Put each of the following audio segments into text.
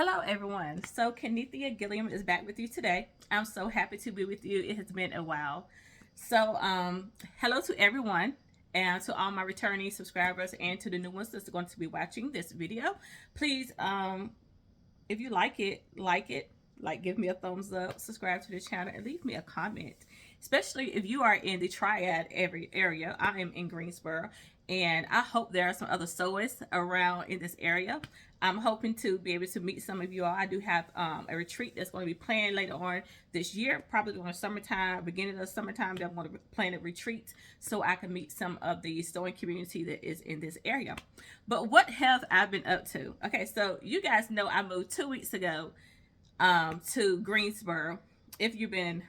Hello, everyone. So, Kenithia Gilliam is back with you today. I'm so happy to be with you. It has been a while. So, hello to everyone and to all my returning subscribers and to the new ones that's going to be watching this video. Please, if you like it, like give me a thumbs up, subscribe to the channel, and leave me a comment. Especially if you are in the Triad area. I am in Greensboro, and I hope there are some other sewers around in this area. I'm hoping to be able to meet some of you all. I do have a retreat that's going to be planned later on this year, probably during summertime, beginning of summertime. That I'm going to plan a retreat so I can meet some of the sewing community that is in this area. But what have I been up to? Okay, so you guys know I moved 2 weeks ago to Greensboro. If you've been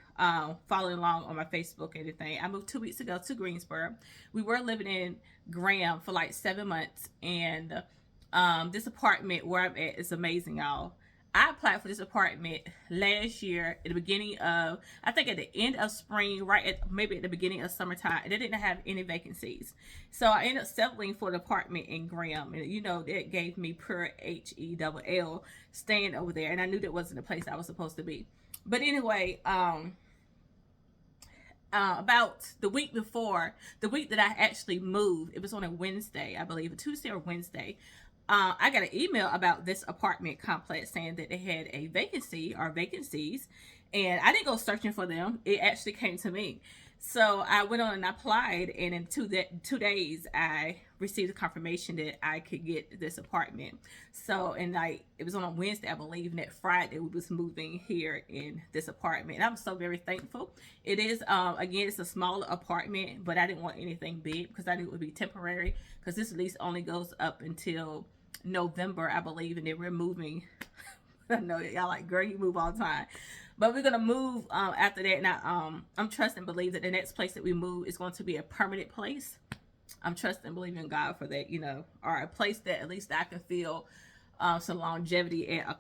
following along on my Facebook or anything, I moved 2 weeks ago to Greensboro. We were living in Graham for like 7 months, and this apartment where I'm at is amazing, y'all. I applied for this apartment last year at the beginning of, I think at the end of spring, right at maybe at the beginning of summertime, and they didn't have any vacancies. So I ended up settling for the apartment in Graham, and you know, that gave me pure HELL staying over there, and I knew that wasn't the place I was supposed to be. But anyway, about the week before, the week that I actually moved, it was on a Wednesday, I believe, a Tuesday or Wednesday. I got an email about this apartment complex saying that they had a vacancy or vacancies, and I didn't go searching for them. It actually came to me. So I went on and applied, and in 2 days, I received a confirmation that I could get this apartment. So, and it was on a Wednesday, I believe, and that Friday we was moving here in this apartment. And I'm so very thankful. It is, again, it's a smaller apartment, but I didn't want anything big because I knew it would be temporary, because this lease only goes up until November, I believe, and then we're moving. I know y'all like, girl, you move all the time. But we're gonna move after that. Now, I'm trusting and believe that the next place that we move is going to be a permanent place. I'm trusting and believing in God for that, you know, or a place that at least I can feel some longevity at,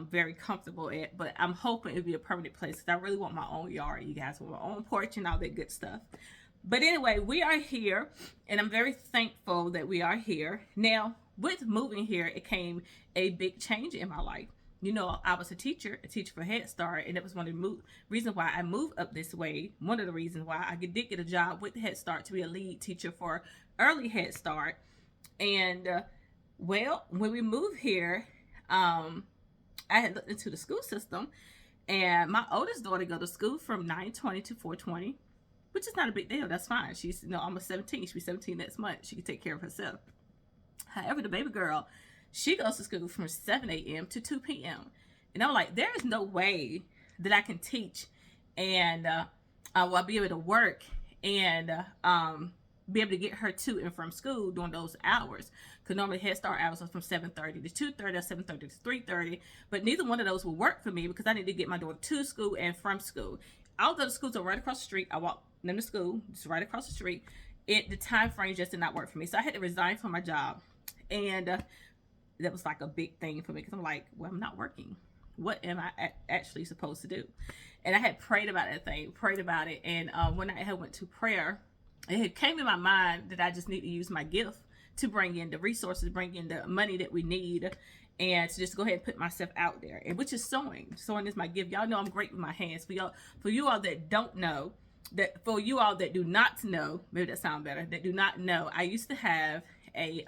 very comfortable at. But I'm hoping it'll be a permanent place because I really want my own yard, you guys, with my own porch and all that good stuff. But anyway, we are here, and I'm very thankful that we are here. Now, with moving here, it came a big change in my life. You know, I was a teacher for Head Start, and that was one of the reasons why I moved up this way. One of the reasons why I did get a job with Head Start to be a lead teacher for early Head Start. And, well, when we moved here, I had looked into the school system, and my oldest daughter go to school from 9:20 to 4:20, which is not a big deal. That's fine. She's, you know, almost 17. She'll be 17 next month. She can take care of herself. However, the baby girl, she goes to school from 7 a.m. to 2 p.m. And I'm like, there is no way that I can teach and I'll be able to work and be able to get her to and from school during those hours. Because normally Head Start hours are from 7:30 to 2:30 or 7:30 to 3:30. But neither one of those will work for me because I need to get my daughter to school and from school. Although the schools are right across the street, I walk them to school, just right across the street. The time frame just did not work for me. So I had to resign from my job. And that was like a big thing for me because I'm like, well, I'm not working. What am I actually supposed to do? And I had prayed about that thing, prayed about it. And when I went to prayer, it came in my mind that I just need to use my gift to bring in the resources, bring in the money that we need, and to just go ahead and put myself out there. And which is sewing. Sewing is my gift. Y'all know I'm great with my hands. For you all that don't know, for you all that do not know, maybe that sounds better, that do not know, I used to have I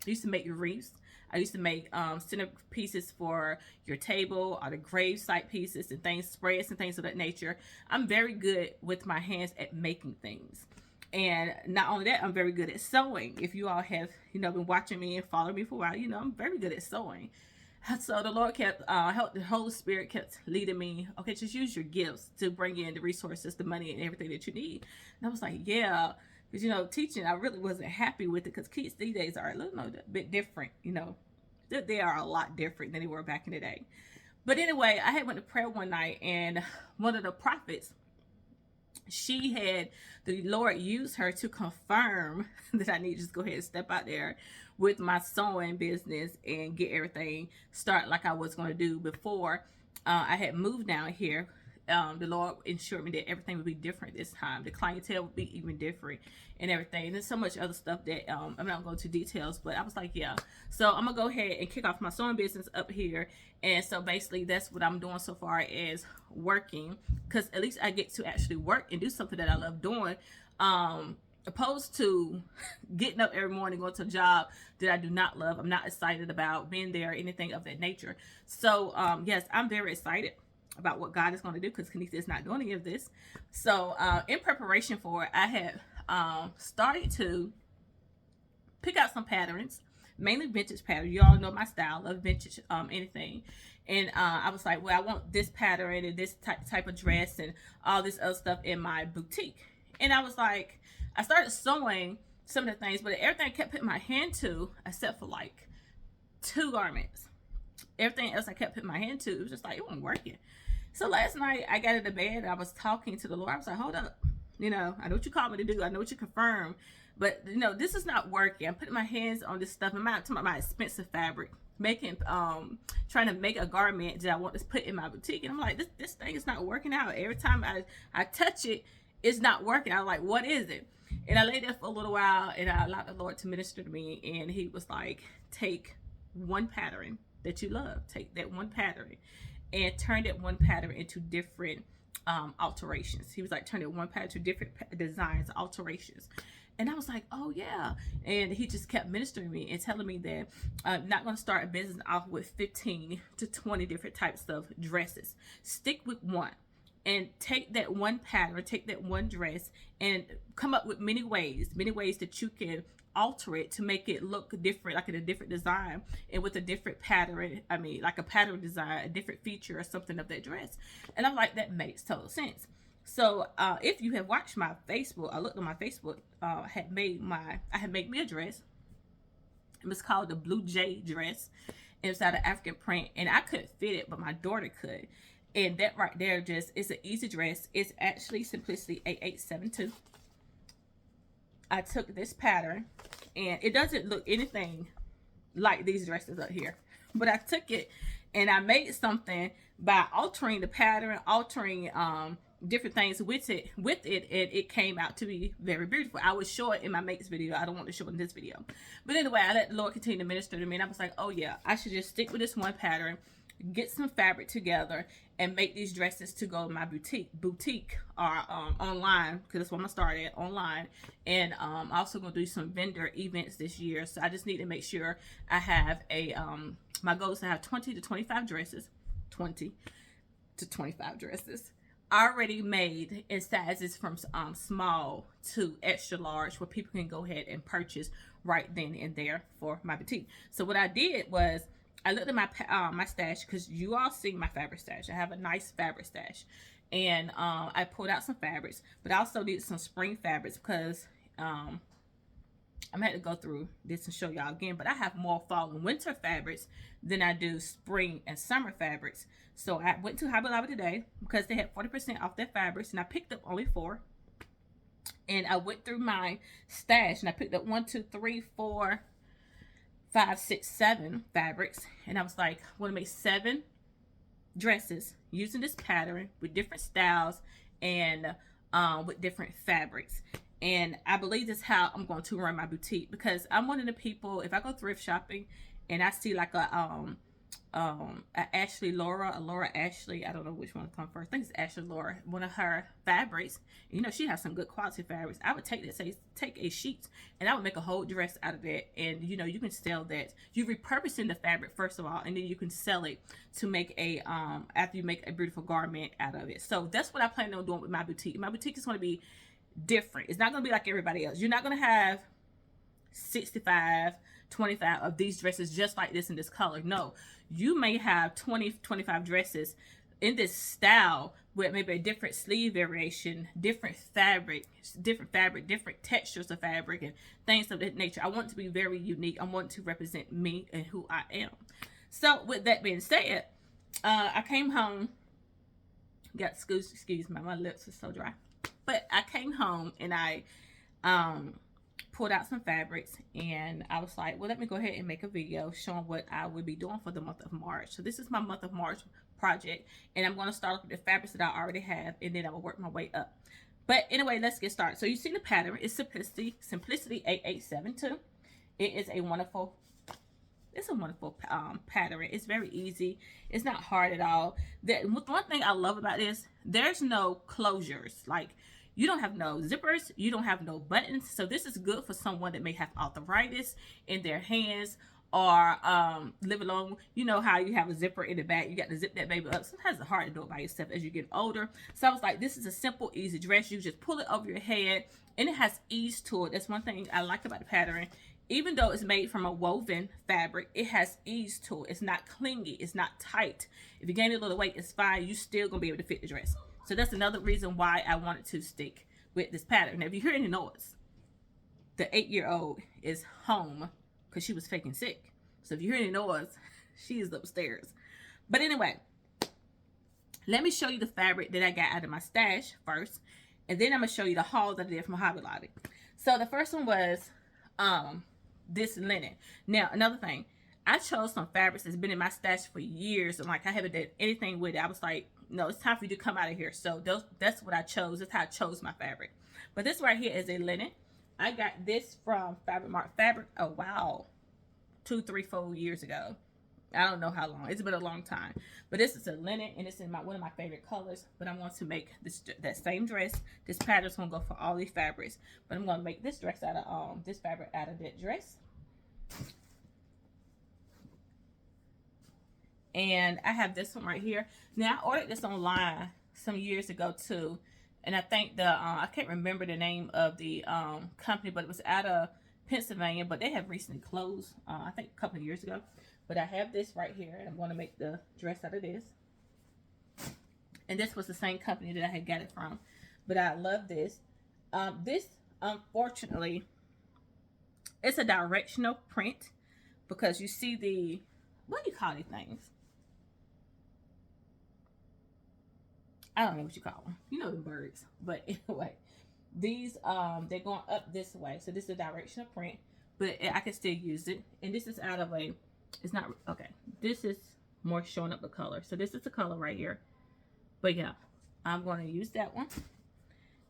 used to make wreaths. I used to make center pieces for your table or the grave site pieces and things, spreads and things of that nature. I'm very good with my hands at making things. And not only that, I'm very good at sewing. If you all have, you know, been watching me and following me for a while, you know, I'm very good at sewing. So the Lord kept, the Holy Spirit kept leading me, okay, just use your gifts to bring in the resources, the money and everything that you need. And I was like, yeah. Because, you know, teaching, I really wasn't happy with it because kids these days are a little bit different, you know. They are a lot different than they were back in the day. But anyway, I had went to prayer one night, and one of the prophets, the Lord used her to confirm that I need to just go ahead and step out there with my sewing business and get everything started like I was going to do before I had moved down here. the Lord ensured me that everything would be different this time. The clientele would be even different and everything. And there's so much other stuff that I'm not going to go into details, but I was like, yeah. So I'm going to go ahead and kick off my sewing business up here. And so basically that's what I'm doing so far as working, because at least I get to actually work and do something that I love doing. Opposed to getting up every morning, going to a job that I do not love. I'm not excited about being there or anything of that nature. So yes, I'm very excited about what God is going to do, because Kanisha is not doing any of this. So in preparation for it, I have started to pick out some patterns, mainly vintage patterns. You all know my style of vintage anything. And I was like, well, I want this pattern and this type of dress and all this other stuff in my boutique. And I was like, I started sewing some of the things, but everything I kept putting my hand to, except for like 2 garments, everything else I kept putting my hand to, it was just like, it wasn't working. So last night I got into bed, I was talking to the Lord. I was like, hold up, I know what you called me to do, I know what you confirmed, but this is not working. I'm putting my hands on this stuff. I'm not talking about my expensive fabric, trying to make a garment that I want to put in my boutique, and I'm like, this thing is not working out. Every time I touch it, it's not working. I was like, what is it? And I lay there for a little while, and I allowed the Lord to minister to me, and he was like, take one pattern that you love, take that one pattern and turn that one pattern into different alterations. He was like, turn that one pattern to different designs, alterations. And I was like, oh yeah. And he just kept ministering me and telling me that I'm not going to start a business off with 15 to 20 different types of dresses. Stick with one. And take that one pattern, take that one dress, and come up with many ways that you can alter it to make it look different, like in a different design and with a different pattern. I mean, like a pattern design, a different feature or something of that dress. And I'm like, that makes total sense. So if you have watched my Facebook, I looked on my Facebook, I had made me a dress. It was called the Blue Jay dress. It was out of African print, and I couldn't fit it, but my daughter could. And that right there just is an easy dress. It's actually Simplicity 8872. I took this pattern, and it doesn't look anything like these dresses up here, but I took it and I made something by altering the pattern, altering different things with it, and it came out to be very beautiful. I would show it in my makes video. I don't want to show it in this video, but anyway, I let the Lord continue to minister to me, and I was like, oh yeah, I should just stick with this one pattern, get some fabric together, and make these dresses to go in my boutique or online, because that's what I'm gonna start at, online. And I'm also gonna do some vendor events this year, so I just need to make sure I have a my goal is to have 20 to 25 dresses already made in sizes from small to extra large, where people can go ahead and purchase right then and there for my boutique. So what I did was, I looked at my stash, because you all see my fabric stash. I have a nice fabric stash, and I pulled out some fabrics, but I also needed some spring fabrics, because I'm gonna have to go through this and show y'all again, but I have more fall and winter fabrics than I do spring and summer fabrics. So I went to Hobby Lobby today, because they had 40% off their fabrics, and I picked up only 4. And I went through my stash, and I picked up 1, 2, 3, 4, 5, 6, 7 fabrics, and I was like, I want to make 7 dresses using this pattern with different styles and with different fabrics. And I believe that's how I'm going to run my boutique, because I'm one of the people, if I go thrift shopping and I see like a Laura Ashley, I don't know which one to come first. I think it's Ashley Laura, one of her fabrics. She has some good quality fabrics. I would take a sheet, and I would make a whole dress out of that. And you can sell that. You're repurposing the fabric first of all, and then you can sell it to make a after you make a beautiful garment out of it. So that's what I plan on doing with my boutique. My boutique is going to be different. It's not going to be like everybody else. You're not going to have 65, 25 of these dresses just like this in this color. No, you may have 20, 25 dresses in this style with maybe a different sleeve variation, different fabric, different textures of fabric, and things of that nature. I want it to be very unique. I want to represent me and who I am. So with that being said, I came home, excuse me, my lips are so dry. But I came home and I pulled out some fabrics, and I was like, well, let me go ahead and make a video showing what I would be doing for the month of March. So this is my month of March project, and I'm going to start off with the fabrics that I already have, and then I will work my way up. But anyway, let's get started. So you see the pattern. It's Simplicity 8872. It is a wonderful pattern. It's very easy. It's not hard at all. One thing I love about this, there's no closures. Like, you don't have no zippers, you don't have no buttons. So this is good for someone that may have arthritis in their hands, or live alone. You know how you have a zipper in the back, you got to zip that baby up. Sometimes it's hard to do it by yourself as you get older. So I was like, this is a simple, easy dress. You just pull it over your head, and it has ease to it. That's one thing I like about the pattern. Even though it's made from a woven fabric, it has ease to it. It's not clingy, it's not tight. If you gain a little weight, it's fine. You still gonna be able to fit the dress. So that's another reason why I wanted to stick with this pattern. Now, if you hear any noise, the 8-year-old is home because she was faking sick. So if you hear any noise, she is upstairs. But anyway, let me show you the fabric that I got out of my stash first, and then I'm gonna show you the haul that I did from Hobby Lobby. So the first one was this linen. Now, another thing, I chose some fabrics that's been in my stash for years, and like I haven't done anything with it. I was like, no, it's time for you to come out of here. So that's what I chose. That's how I chose my fabric. But this right here is a linen. I got this from Fabric Mart Fabric. Oh wow, 2, 3, 4 years ago. I don't know how long. It's been a long time. But this is a linen, and it's in one of my favorite colors. But I'm going to make that same dress. This pattern's gonna go for all these fabrics. But I'm gonna make this dress out of this fabric out of that dress. And I have this one right here. Now, I ordered this online some years ago too, and I think I can't remember the name of the company, but it was out of Pennsylvania, but they have recently closed, I think a couple of years ago. But I have this right here, and I'm going to make the dress out of this. And this was the same company that I had got it from, but I love this. This, unfortunately, it's a directional print, because you see the, what do you call these things? I don't know what you call them. You know the birds. But anyway, these, they're going up this way. So this is a directional print, but I can still use it. And this is out of a, it's not, okay. This is more showing up the color. So this is the color right here. But yeah, I'm going to use that one.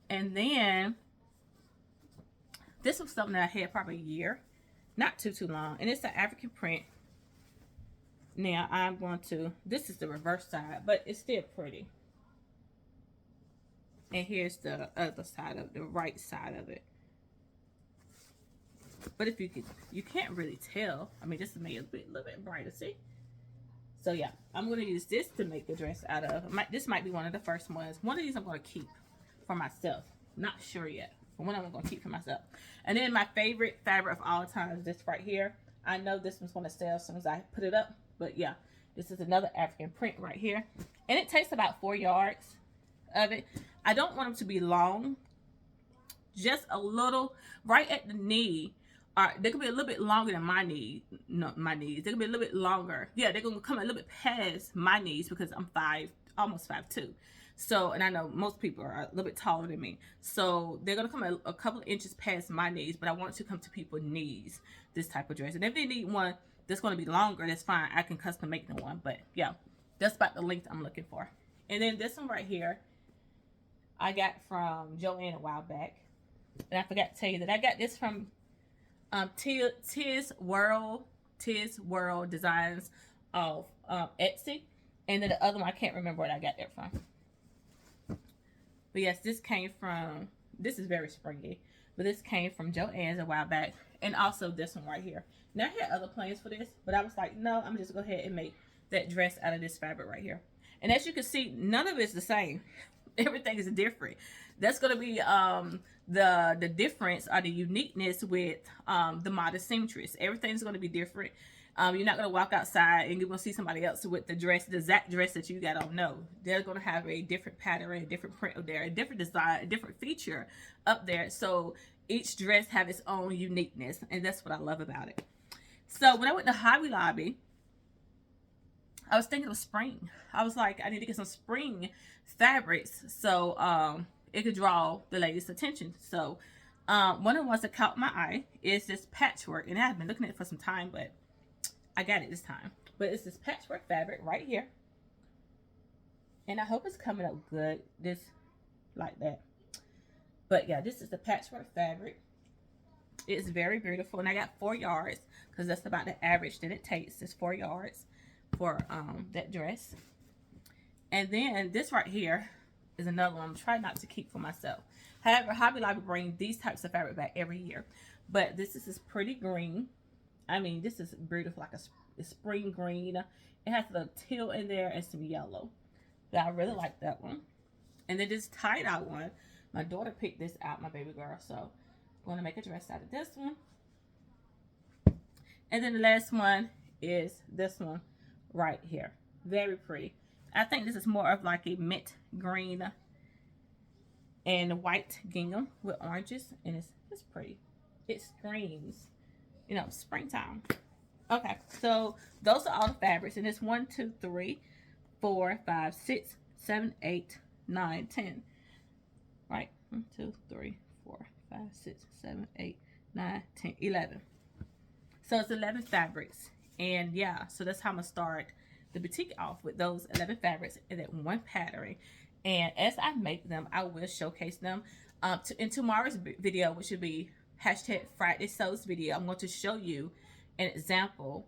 And then, this was something that I had probably a year. Not too long. And it's an African print. Now, I'm going to, this is the reverse side, but it's still pretty. And here's the other side of the right side of it. But if you can't really tell. I mean, this is made a little bit brighter, see? So yeah, I'm going to use this to make the dress out of. This might be one of the first ones. One of these I'm going to keep for myself. Not sure yet. But one I'm going to keep for myself. And then my favorite fabric of all time is this right here. I know this one's going to sell as soon as I put it up. But yeah, this is another African print right here. And it takes about 4 yards of it. I don't want them to be long. Just a little, right at the knee. They can be a little bit longer than my knee. No, my knees. They can be a little bit longer. Yeah, they're going to come a little bit past my knees because I'm almost 5'2". So, and I know most people are a little bit taller than me. So they're going to come a couple of inches past my knees, but I want it to come to people's knees, this type of dress. And if they need one that's going to be longer, that's fine. I can custom make them one. But yeah, that's about the length I'm looking for. And then this one right here, I got from Joann a while back. And I forgot to tell you that I got this from Tiz World Designs of Etsy. And then the other one, I can't remember what I got that from. But yes, this came from, this is very springy, but this came from Joann's a while back. And also this one right here. Now, I had other plans for this, but I was like, no, I'm just going to go ahead and make that dress out of this fabric right here. And as you can see, none of it's the same. Everything is different. That's going to be the difference, or the uniqueness with the modest seamstress. Everything's going to be different. You're not going to walk outside and you're going to see somebody else with the dress, the exact dress that you got on. No, they're going to have a different pattern, a different print up there, a different design, a different feature up there. So each dress have its own uniqueness, and that's what I love about it. So when I went to Hobby Lobby, I was thinking of spring. I was like, I need to get some spring fabrics so it could draw the ladies' attention. So One of the ones that caught my eye is this patchwork, and I've been looking at it for some time, but I got it this time. But it's this patchwork fabric right here, and I hope it's coming up good, this like that. But yeah, this is the patchwork fabric. It's very beautiful, and I got 4 yards because that's about the average that it takes. Is 4 yards for that dress. And then this right here is another one I'm trying not to keep for myself. However, Hobby Lobby brings these types of fabric back every year. But this is this pretty green. I mean, this is beautiful, like a spring green. It has a little teal in there and some yellow. But I really like that one. And then this tie-dye one, my daughter picked this out, my baby girl. So I'm going to make a dress out of this one. And then the last one is this one right here. Very pretty. I think this is more of like a mint green and white gingham with oranges, and it's pretty. It screams, you know, springtime. Okay, so those are all the fabrics, and it's 1, 2, 3, 4, 5, 6, 7, 8, 9, 10. Right, 1, 2, 3, 4, 5, 6, 7, 8, 9, 10, 11. So it's 11 fabrics, and yeah, so that's how I'm gonna start the boutique off, with those 11 fabrics and that one pattern. And as I make them, I will showcase them in tomorrow's video, which will be hashtag Friday Sews video. I'm going to show you an example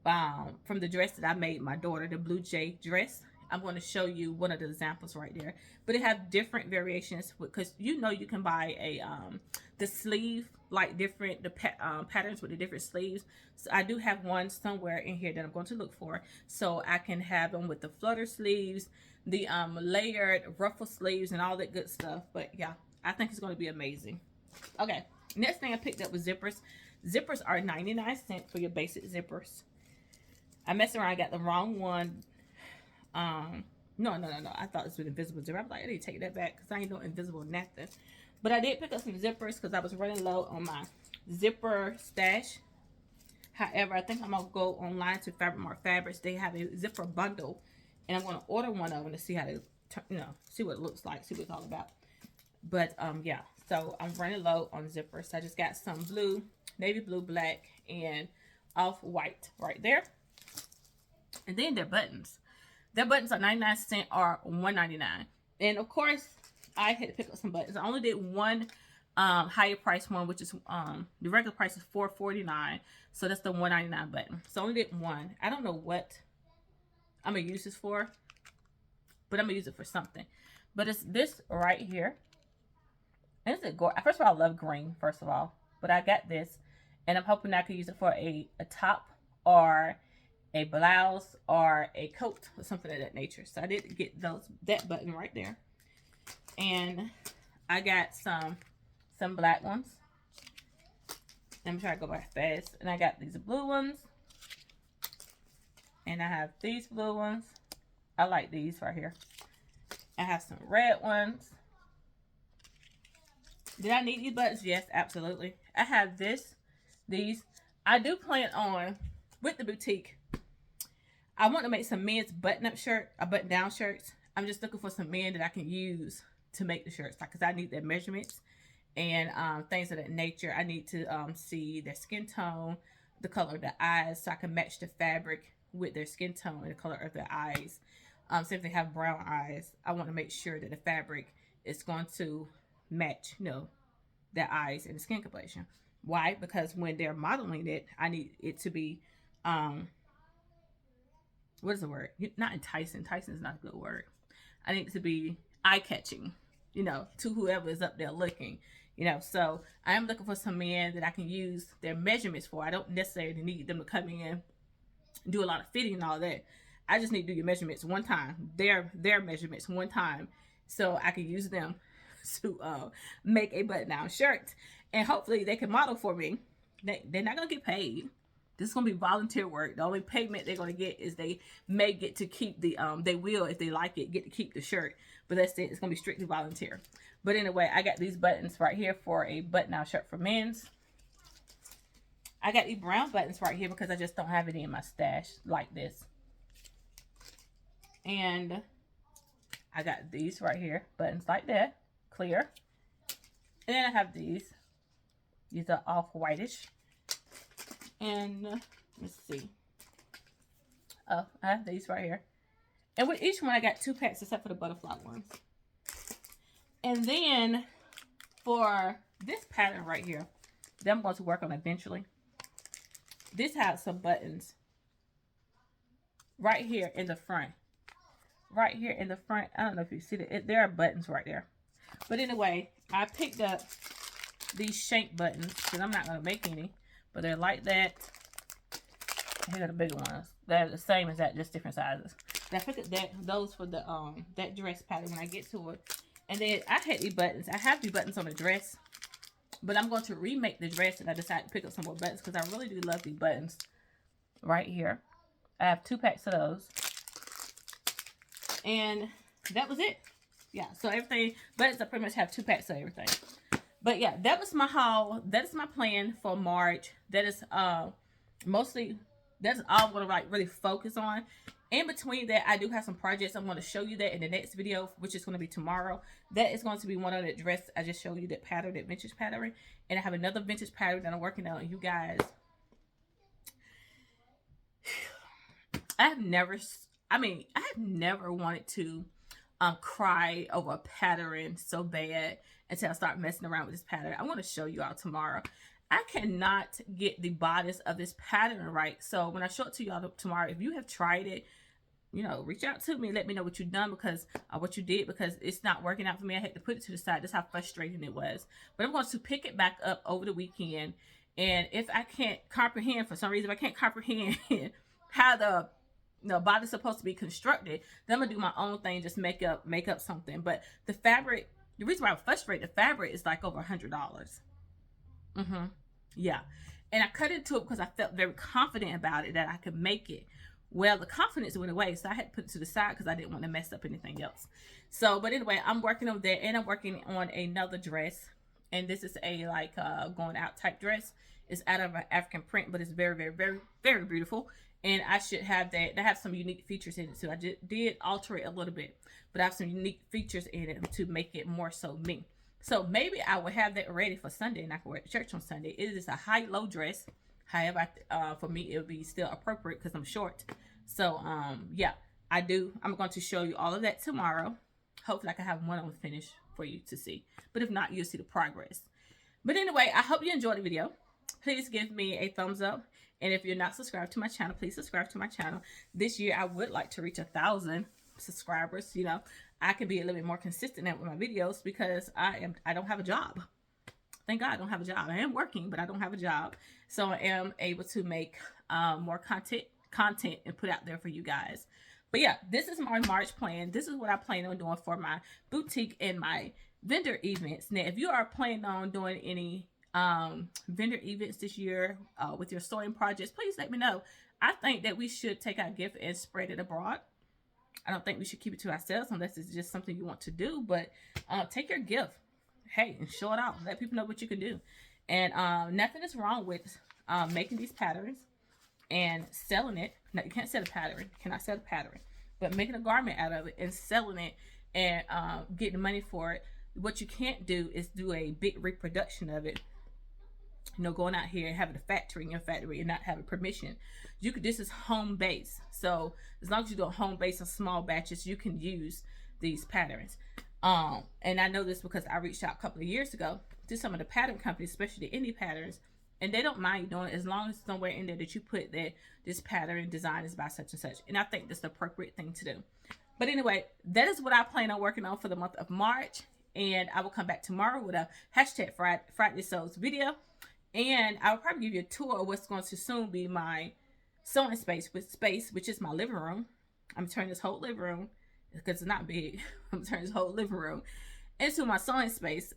from the dress that I made my daughter, the Blue Jay dress. I'm going to show you one of the examples right there, but it have different variations because you know you can buy a the sleeve, like different patterns with the different sleeves. So I do have one somewhere in here that I'm going to look for, so I can have them with the flutter sleeves, the layered ruffle sleeves, and all that good stuff. But yeah, I think it's going to be amazing. Okay, next thing I picked up was zippers. Zippers are 99 cents for your basic zippers. I messed around, I got the wrong one. No, I thought this was invisible zipper. I'm like, I need to take that back because I ain't no invisible nothing. But I did pick up some zippers because I was running low on my zipper stash. However, I think I'm gonna go online to Fabric Mart Fabrics. They have a zipper bundle, and I'm gonna order one of them to see how to, see what it looks like, see what it's all about. But yeah, so I'm running low on zippers. So I just got some blue, navy blue, black, and off-white right there. And then their buttons. Their buttons are 99 cents or $1.99. And of course, I had to pick up some buttons. I only did one higher price one, which is the regular price is $4.49. So that's the $1.99 button. So I only did one. I don't know what I'm gonna use this for, but I'm gonna use it for something. But it's this right here. And it's first of all, I love green, first of all. But I got this, and I'm hoping I can use it for a top or a blouse or a coat or something of that nature. So I did get that button right there. And I got some black ones. I'm trying to go by fast. And I got these blue ones. And I have these blue ones. I like these right here. I have some red ones. Did I need these buttons? Yes, absolutely. I have these. I do plan on, with the boutique, I want to make some men's button-up button-down shirts. I'm just looking for some men that I can use to make the shirts, because I need their measurements and things of that nature. I need to see their skin tone, the color of their eyes, so I can match the fabric with their skin tone and the color of their eyes. So if they have brown eyes, I want to make sure that the fabric is going to match, their eyes and the skin complexion. Why? Because when they're modeling it, I need it to be what is the word? Not enticing. Enticing is not a good word. I need it to be eye-catching, to whoever is up there looking, So I am looking for some men that I can use their measurements for. I don't necessarily need them to come in, do a lot of fitting and all that. I just need to do your measurements one time, their measurements one time, so I can use them to make a button-down shirt. And hopefully they can model for me. They're not going to get paid. This is going to be volunteer work. The only payment they're going to get is they may get to keep the, they will, if they like it, get to keep the shirt. But that's it. It's going to be strictly volunteer. But anyway, I got these buttons right here for a button-down shirt for men's. I got these brown buttons right here because I just don't have any in my stash like this. And I got these right here, buttons like that, clear. And then I have these. These are off whitish. And let's see. Oh, I have these right here. And with each one, I got 2 packs except for the butterfly ones. And then for this pattern right here that I'm going to work on eventually, this has some buttons right here in the front. Right here in the front. I don't know if you see it. There are buttons right there. But anyway, I picked up these shank buttons because I'm not going to make any. But they're like that. Here are the bigger ones. They're the same as that, just different sizes. And I picked up those for the that dress pattern when I get to it. And then I had these buttons. I have these buttons on the dress. But I'm going to remake the dress, and I decided to pick up some more buttons because I really do love these buttons right here. I have 2 packs of those. And that was it. Yeah, so everything, buttons, I pretty much have 2 packs of everything. But yeah, that was my haul. That is my plan for March. That is mostly, that's all I'm going to really focus on. In between that, I do have some projects. I'm going to show you that in the next video, which is going to be tomorrow. That is going to be one of the dress. I just showed you that pattern, that vintage pattern. And I have another vintage pattern that I'm working on. You guys, I have never wanted to cry over a pattern so bad until I start messing around with this pattern. I want to show you all tomorrow. I cannot get the bodice of this pattern right. So when I show it to y'all tomorrow, if you have tried it, you know, reach out to me. Let me know what you've done because what you did, because it's not working out for me. I had to put it to the side. That's how frustrating it was. But I'm going to pick it back up over the weekend. And if I can't comprehend, for some reason, if I can't comprehend how the body's supposed to be constructed, then I'm gonna do my own thing, just make up something. But the fabric, the reason why I'm frustrated, the fabric is like over $100. Yeah, and I cut into it because I felt very confident about it that I could make it. Well, the confidence went away, so I had to put it to the side because I didn't want to mess up anything else. So, but anyway, I'm working on that, and I'm working on another dress, and this is a like going out type dress. It's out of an African print, but it's very, very, very, very beautiful. And I should have that. I have some unique features in it too. I just did alter it a little bit, but I have some unique features in it to make it more so me. So maybe I will have that ready for Sunday, and I can wear it to church on Sunday. It is a high-low dress. However, for me, it will be still appropriate because I'm short. So, yeah, I'm going to show you all of that tomorrow. Hopefully, I can have one on finish for you to see. But if not, you'll see the progress. But anyway, I hope you enjoyed the video. Please give me a thumbs up. And if you're not subscribed to my channel, please subscribe to my channel. This year, I would like to reach 1,000 subscribers. You know, I can be a little bit more consistent with my videos because I don't have a job. Thank God I don't have a job. I am working, but I don't have a job. So I am able to make more content and put out there for you guys. But yeah, this is my March plan. This is what I plan on doing for my boutique and my vendor events. Now, if you are planning on doing any vendor events this year with your sewing projects, please let me know. I think that we should take our gift and spread it abroad. I don't think we should keep it to ourselves unless it's just something you want to do. But take your gift, hey, and show it out. Let people know what you can do. And nothing is wrong with making these patterns and selling it. Now, you can't sell a pattern. You cannot sell a pattern. But making a garment out of it and selling it and getting money for it. What you can't do is do a big reproduction of it. You know, going out here and having a factory in your factory and not having permission. This is home base. So as long as you do a home base of small batches, you can use these patterns. And I know this because I reached out a couple of years ago to some of the pattern companies, especially the indie patterns, and they don't mind you doing it as long as somewhere in there that you put that this pattern design is by such and such. And I think that's the appropriate thing to do. But anyway, that is what I plan on working on for the month of March. And I will come back tomorrow with a hashtag Friday Sews video. And I will probably give you a tour of what's going to soon be my sewing space, which is my living room. I'm turning this whole living room, because it's not big. I'm turning this whole living room into my sewing space.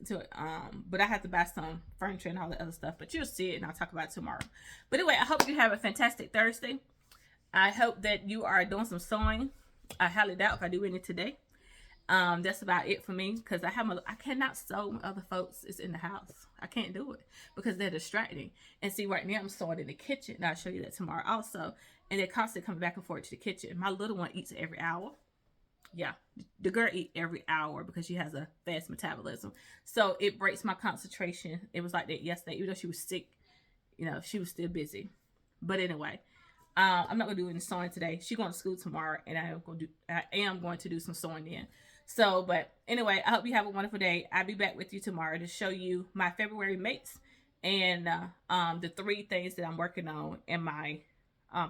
But I have to buy some furniture and all the other stuff. But you'll see it, and I'll talk about it tomorrow. But anyway, I hope you have a fantastic Thursday. I hope that you are doing some sewing. I highly doubt if I do any today. That's about it for me, because I cannot sew when other folks is in the house. I can't do it because they're distracting. And see, right now I'm sewing in the kitchen, and I'll show you that tomorrow also. And they're constantly coming back and forth to the kitchen. My little one eats every hour. Yeah, the girl eat every hour because she has a fast metabolism. So it breaks my concentration. It was like that yesterday, even though she was sick. You know, she was still busy. But anyway, I'm not gonna do any sewing today. She's going to school tomorrow, and I am going to do some sewing then. So, but anyway, I hope you have a wonderful day. I'll be back with you tomorrow to show you my February mates and the 3 things that I'm working on in my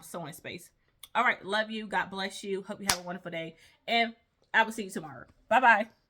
sewing space. All right, love you. God bless you. Hope you have a wonderful day, and I will see you tomorrow. Bye bye.